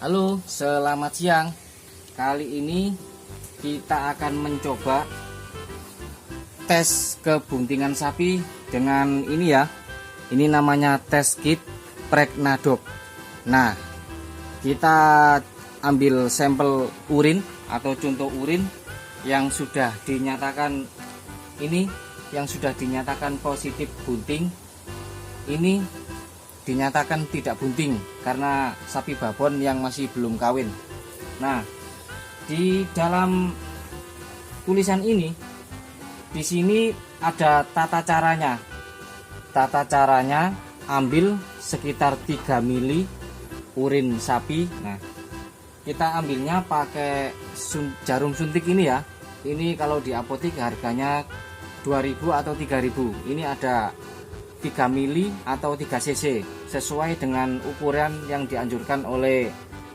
Halo, selamat siang. Kali ini kita akan mencoba tes kebuntingan sapi dengan ini ya. Ini namanya tes kit Pregnadop. Nah, kita ambil sampel urin atau contoh urin yang sudah dinyatakan positif bunting. Ini dinyatakan tidak bunting karena sapi babon yang masih belum kawin. Nah, di dalam tulisan ini di sini ada tata caranya. Tata caranya ambil sekitar 3 mili urin sapi. Nah, kita ambilnya pakai jarum suntik ini ya. Ini kalau di apotek harganya 2000 atau 3000. Ini ada 3 mili atau 3 cc sesuai dengan ukuran yang dianjurkan oleh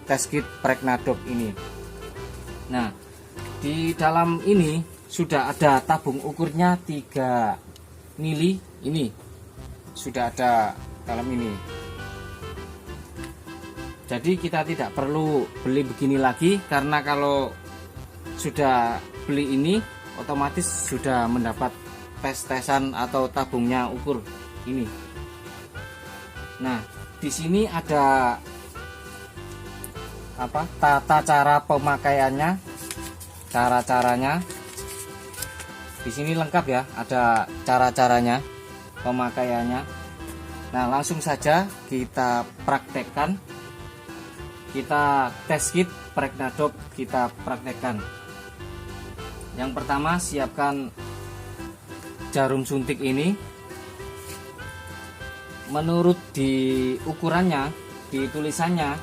tes kit Pregnadop ini. Nah, di dalam ini sudah ada tabung ukurnya 3 mili. Ini sudah ada dalam ini. Jadi kita tidak perlu beli begini lagi, karena kalau sudah beli ini otomatis sudah mendapat tes-tesan atau tabungnya ukur ini. Nah, di sini ada tata cara pemakaiannya, cara-caranya. Di sini lengkap ya, ada cara-caranya pemakaiannya. Nah, langsung saja kita praktekkan. Kita tes kit Pregnadop kita praktekkan. Yang pertama, siapkan jarum suntik ini. Menurut di ukurannya, di tulisannya,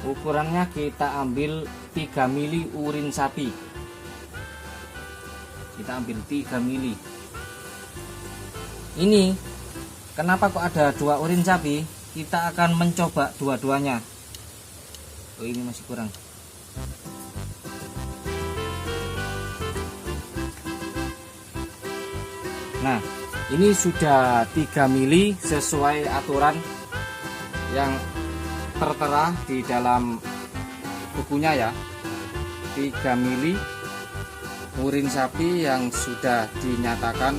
ukurannya kita ambil 3 mili urin sapi. Kita ambil 3 mili. Ini kenapa kok ada 2 urin sapi? Kita akan mencoba dua-duanya. Oh, ini masih kurang. Nah, ini sudah 3 mili sesuai aturan yang tertera di dalam bukunya ya. 3 mili urin sapi yang sudah dinyatakan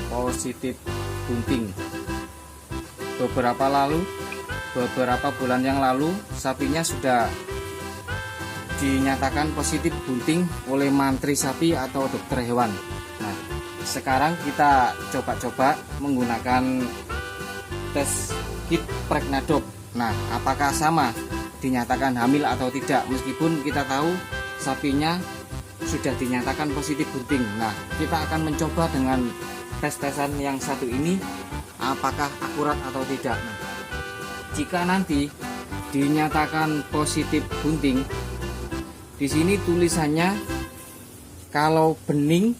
positif bunting. Beberapa bulan yang lalu sapinya sudah dinyatakan positif bunting oleh mantri sapi atau dokter hewan. Nah, sekarang kita coba-coba menggunakan tes kit Pregnadop. Nah, apakah sama dinyatakan hamil atau tidak, meskipun kita tahu sapinya sudah dinyatakan positif bunting. Nah, kita akan mencoba dengan tes-tesan yang satu ini, apakah akurat atau tidak. Nah, jika nanti dinyatakan positif bunting, di sini tulisannya kalau bening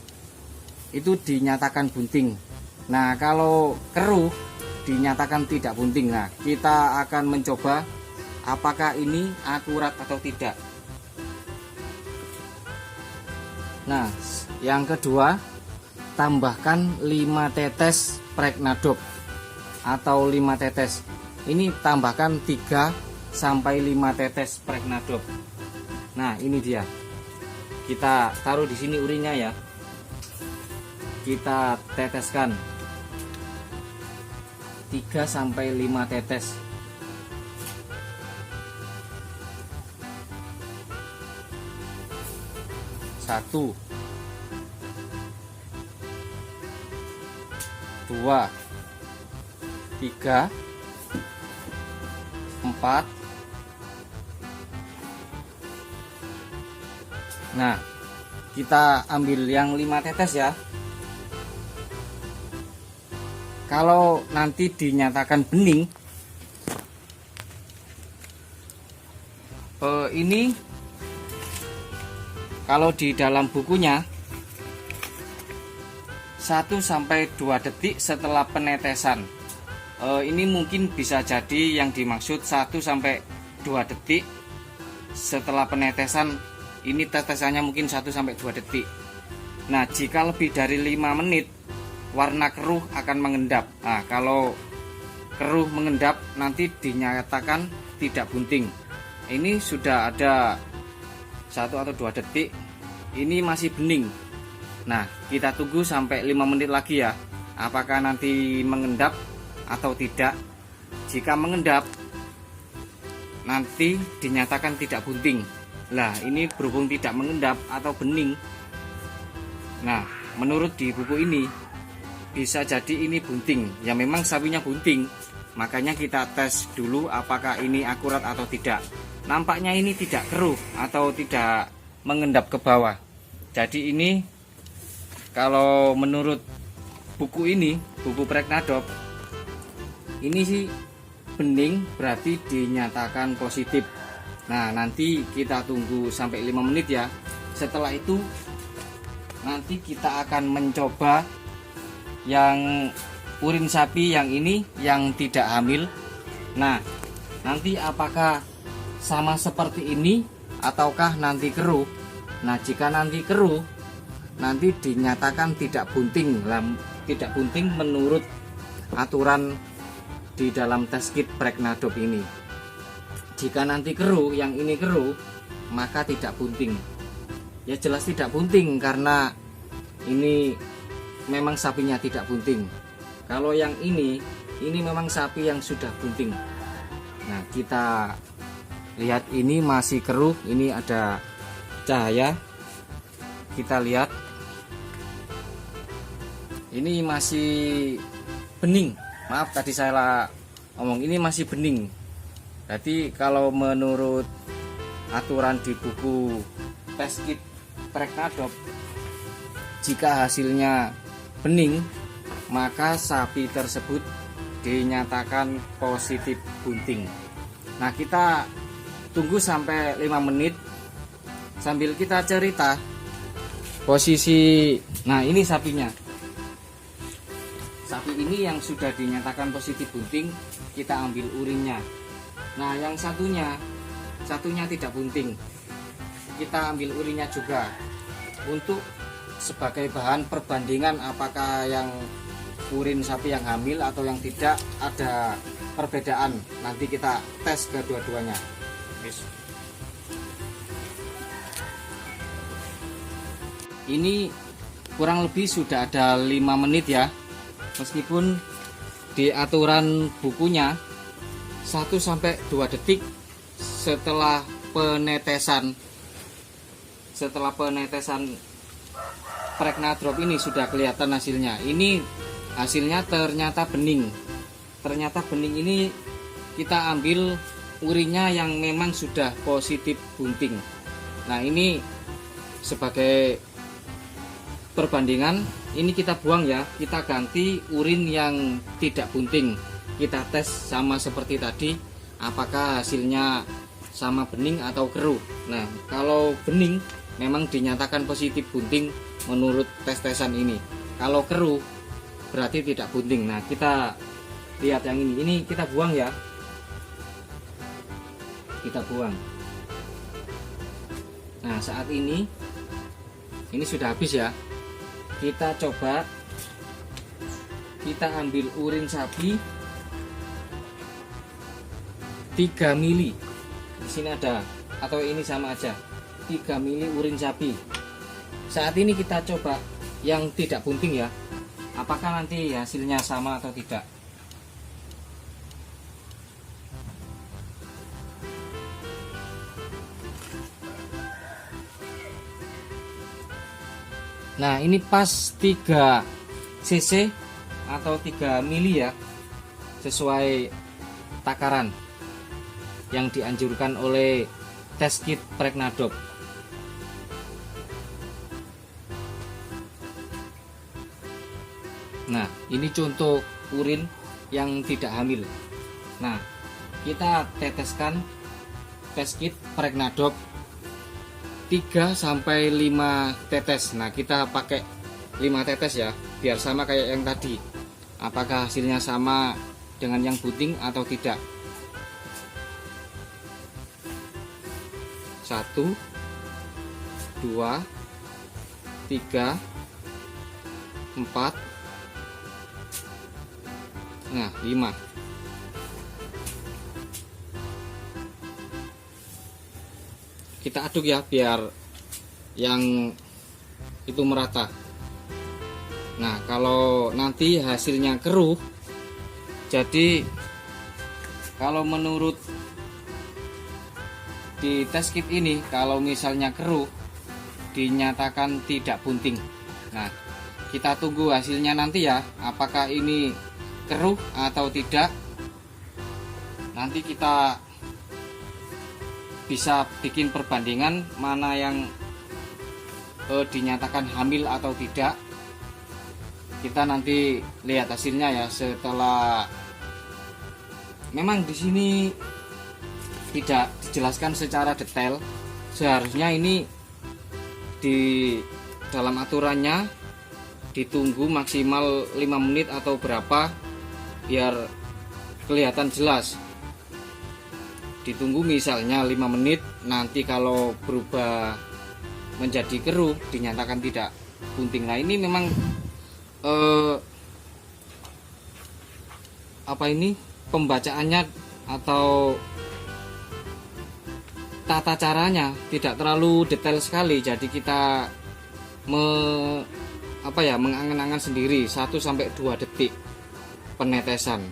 itu dinyatakan bunting. Nah, kalau keruh dinyatakan tidak bunting. Nah, kita akan mencoba apakah ini akurat atau tidak. Nah, yang kedua, tambahkan 5 tetes Pregnadop atau 5 tetes. Ini tambahkan 3 sampai 5 tetes Pregnadop. Nah, ini dia. Kita taruh di sini urinnya ya. Kita teteskan 3 sampai 5 tetes. Satu, 2, 3, 4. Nah, kita ambil yang 5 tetes ya. Kalau nanti dinyatakan bening, ini kalau di dalam bukunya 1 sampai 2 detik setelah penetesan. Ini mungkin bisa jadi yang dimaksud 1 sampai 2 detik setelah penetesan. Ini tetesannya mungkin 1 sampai 2 detik. Nah, jika lebih dari 5 menit warna keruh akan mengendap. Nah, kalau keruh mengendap nanti dinyatakan tidak bunting. ini sudah ada 1 atau 2 detik, ini masih bening. Nah, kita tunggu sampai 5 menit lagi ya, apakah nanti mengendap atau tidak. Jika mengendap, nanti dinyatakan tidak bunting. Lah, ini berhubung tidak mengendap atau bening, nah menurut di buku ini bisa jadi ini bunting. Ya memang sapinya bunting, makanya kita tes dulu apakah ini akurat atau tidak. Nampaknya ini tidak keruh atau tidak mengendap ke bawah. Jadi ini kalau menurut buku ini, buku Pregnadop, ini sih bening, berarti dinyatakan positif. Nah, nanti kita tunggu sampai 5 menit ya. Setelah itu nanti kita akan mencoba yang urin sapi yang ini yang tidak hamil. Nah, nanti apakah sama seperti ini ataukah nanti keruh. Nah, jika nanti keruh, nanti dinyatakan tidak bunting. Tidak bunting menurut aturan di dalam test kit Pregnadop ini. Jika nanti keruh, yang ini keruh, maka tidak bunting. Ya jelas tidak bunting karena ini memang sapinya tidak bunting. Kalau yang ini memang sapi yang sudah bunting. Nah, kita lihat ini masih keruh, ini ada cahaya. Kita lihat ini masih bening. Maaf tadi saya ngomong, ini masih bening. Jadi kalau menurut aturan di buku test kit Pregnadop, jika hasilnya bening, maka sapi tersebut dinyatakan positif bunting. Nah, kita tunggu sampai 5 menit sambil kita cerita posisi. Nah, ini sapinya. Sapi ini yang sudah dinyatakan positif bunting, kita ambil urinnya. Nah, yang satunya tidak bunting, kita ambil urinnya juga untuk sebagai bahan perbandingan apakah yang urin sapi yang hamil atau yang tidak ada perbedaan. Nanti kita tes kedua-duanya. Ini kurang lebih sudah ada 5 menit ya, meskipun di aturan bukunya 1-2 detik setelah penetesan Pregnadop ini sudah kelihatan hasilnya. Ini hasilnya ternyata bening. Ternyata bening ini kita ambil urinnya yang memang sudah positif bunting. Nah, ini sebagai perbandingan, ini kita buang ya, kita ganti urin yang tidak bunting. Kita tes sama seperti tadi, apakah hasilnya sama bening atau keruh. Nah, kalau bening memang dinyatakan positif bunting menurut tes-tesan ini. Kalau keruh berarti tidak bunting. Nah, kita lihat yang ini kita buang ya. Kita buang. Nah, saat ini sudah habis ya. Kita coba, kita ambil urin sapi 3 mili. Di sini ada, atau ini sama aja, 3 mili urin sapi. Saat ini kita coba yang tidak bunting ya, apakah nanti hasilnya sama atau tidak. Nah, ini pas 3 cc atau 3 mili ya, sesuai takaran yang dianjurkan oleh test kit Pregnadop. Nah, ini contoh urin yang tidak hamil. Nah, kita teteskan test kit Pregnadop 3-5 tetes. Nah, kita pakai 5 tetes ya, biar sama kayak yang tadi. Apakah hasilnya sama dengan yang bunting atau tidak. 1, 2, 3, 4, nah 5. kita aduk ya, biar yang itu merata. Nah, kalau nanti hasilnya keruh, jadi kalau menurut di test kit ini, kalau misalnya keruh dinyatakan tidak bunting. Nah, kita tunggu hasilnya nanti ya, apakah ini keruh atau tidak. Nanti kita bisa bikin perbandingan mana yang dinyatakan hamil atau tidak. Kita nanti lihat hasilnya ya setelah. Memang di sini tidak dijelaskan secara detail. Seharusnya ini di dalam aturannya ditunggu maksimal 5 menit atau berapa biar kelihatan jelas. Ditunggu misalnya 5 menit, nanti kalau berubah menjadi keruh dinyatakan tidak bunting. Nah, ini memang apa ini pembacaannya atau tata caranya tidak terlalu detail sekali, jadi kita mengangan-angan sendiri 1-2 detik penetesan.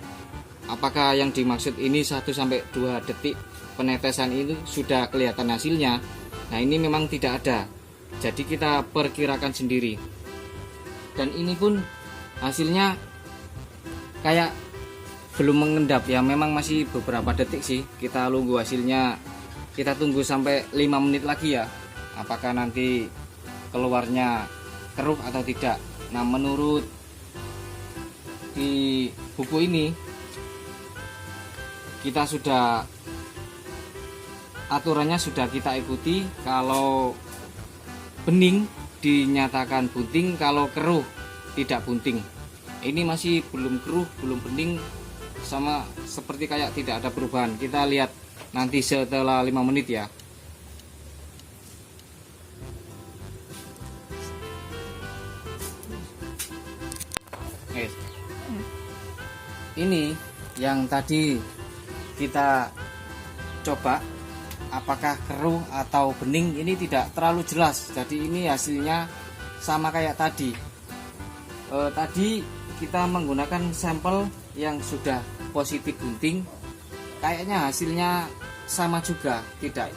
Apakah yang dimaksud ini 1-2 detik penetesan itu sudah kelihatan hasilnya? Nah, ini memang tidak ada, jadi kita perkirakan sendiri. Dan ini pun hasilnya kayak belum mengendap ya, memang masih beberapa detik sih. Kita tunggu hasilnya, kita tunggu sampai 5 menit lagi ya, apakah nanti keluarnya keruh atau tidak. Nah, menurut di buku ini kita sudah, aturannya sudah kita ikuti. Kalau bening dinyatakan bunting, kalau keruh tidak bunting. Ini masih belum keruh, belum bening, sama seperti kayak tidak ada perubahan. Kita lihat nanti setelah 5 menit ya. Ini yang tadi kita coba apakah keruh atau bening, ini tidak terlalu jelas. Jadi ini hasilnya sama kayak tadi. Tadi kita menggunakan sampel yang sudah positif bunting, kayaknya hasilnya sama juga, tidak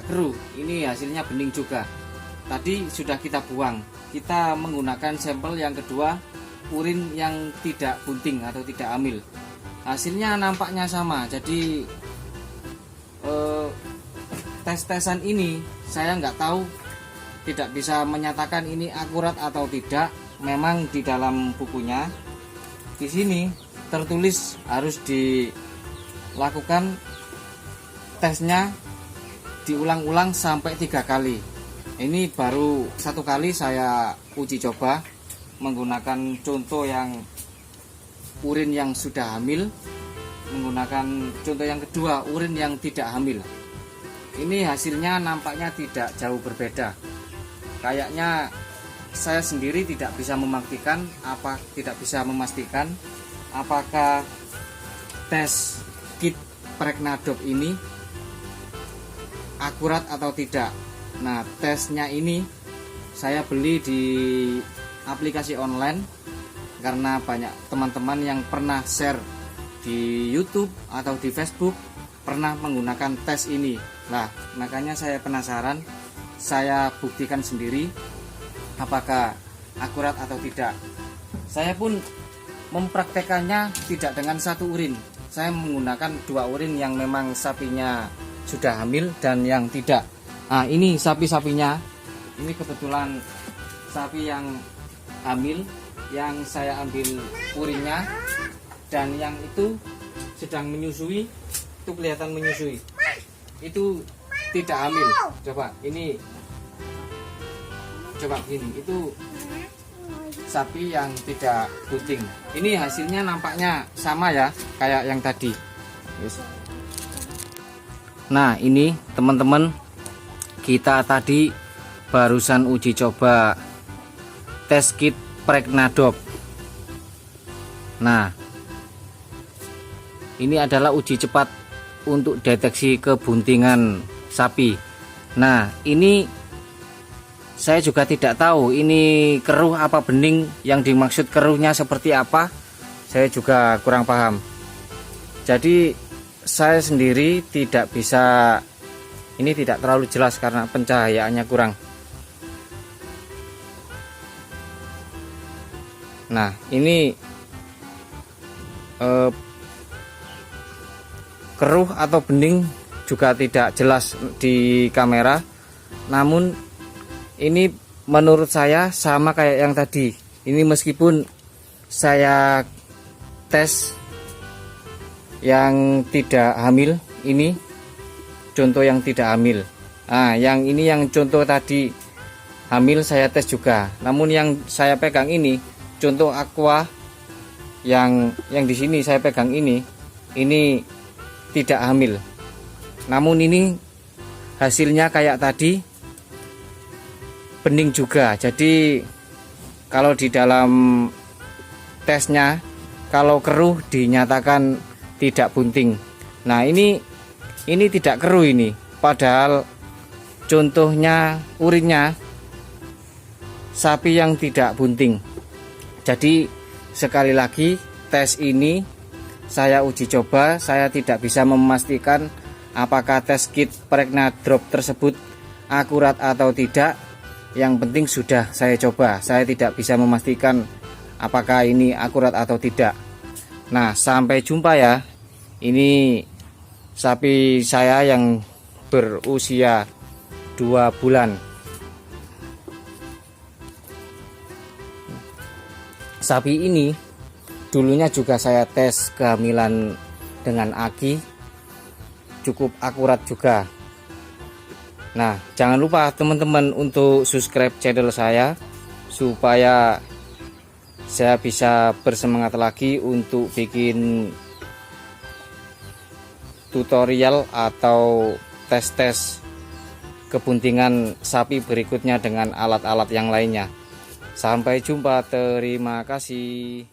keruh. Ini hasilnya bening juga. Tadi sudah kita buang. Kita menggunakan sampel yang kedua, urin yang tidak bunting atau tidak hamil. Hasilnya nampaknya sama. Jadi tes-tesan ini saya nggak tahu, tidak bisa menyatakan ini akurat atau tidak. Memang di dalam bukunya di sini tertulis harus dilakukan tesnya diulang-ulang sampai 3 kali. Ini baru 1 kali saya uji coba menggunakan contoh yang urin yang sudah hamil, menggunakan contoh yang kedua urin yang tidak hamil. Ini hasilnya nampaknya tidak jauh berbeda. Kayaknya saya sendiri tidak bisa memastikan apakah tes kit Pregnadop ini akurat atau tidak. Nah, tesnya ini saya beli di aplikasi online karena banyak teman-teman yang pernah share di YouTube atau di Facebook pernah menggunakan tes ini. Nah, makanya saya penasaran, saya buktikan sendiri apakah akurat atau tidak. Saya pun mempraktekannya tidak dengan 1 urin. Saya menggunakan 2 urin yang memang sapinya sudah hamil dan yang tidak. Nah, ini sapi-sapinya. Ini kebetulan sapi yang hamil yang saya ambil urinnya, dan yang itu sedang menyusui. Itu kelihatan menyusui, itu tidak hamil. Coba ini, coba gini, itu sapi yang tidak bunting. Ini hasilnya nampaknya sama ya, kayak yang tadi. Nah, ini teman-teman, kita tadi barusan uji coba tes kit Pregnadop. Nah, ini adalah uji cepat untuk deteksi kebuntingan sapi. Nah, ini saya juga tidak tahu ini keruh apa bening, yang dimaksud keruhnya seperti apa. Saya juga kurang paham. Jadi saya sendiri tidak bisa, ini tidak terlalu jelas karena pencahayaannya kurang. Nah, ini keruh atau bening juga tidak jelas di kamera. Namun ini menurut saya sama kayak yang tadi. Ini meskipun saya tes yang tidak hamil, ini contoh yang tidak hamil. Nah, yang ini yang contoh tadi hamil saya tes juga. Namun yang saya pegang ini contoh aqua, yang di sini saya pegang ini tidak hamil. Namun ini hasilnya kayak tadi bening juga. Jadi kalau di dalam tesnya, kalau keruh dinyatakan tidak bunting. Nah, ini tidak keruh ini, padahal contohnya urinnya sapi yang tidak bunting. Jadi sekali lagi, tes ini saya uji coba. Saya tidak bisa memastikan apakah tes kit Pregna Drop tersebut akurat atau tidak. Yang penting sudah saya coba. Saya tidak bisa memastikan apakah ini akurat atau tidak. Nah, sampai jumpa ya. Ini sapi saya yang berusia 2 bulan. Sapi ini dulunya juga saya tes kehamilan dengan aki, cukup akurat juga. Nah, jangan lupa teman-teman untuk subscribe channel saya supaya saya bisa bersemangat lagi untuk bikin tutorial atau tes-tes kebuntingan sapi berikutnya dengan alat-alat yang lainnya. Sampai jumpa, terima kasih.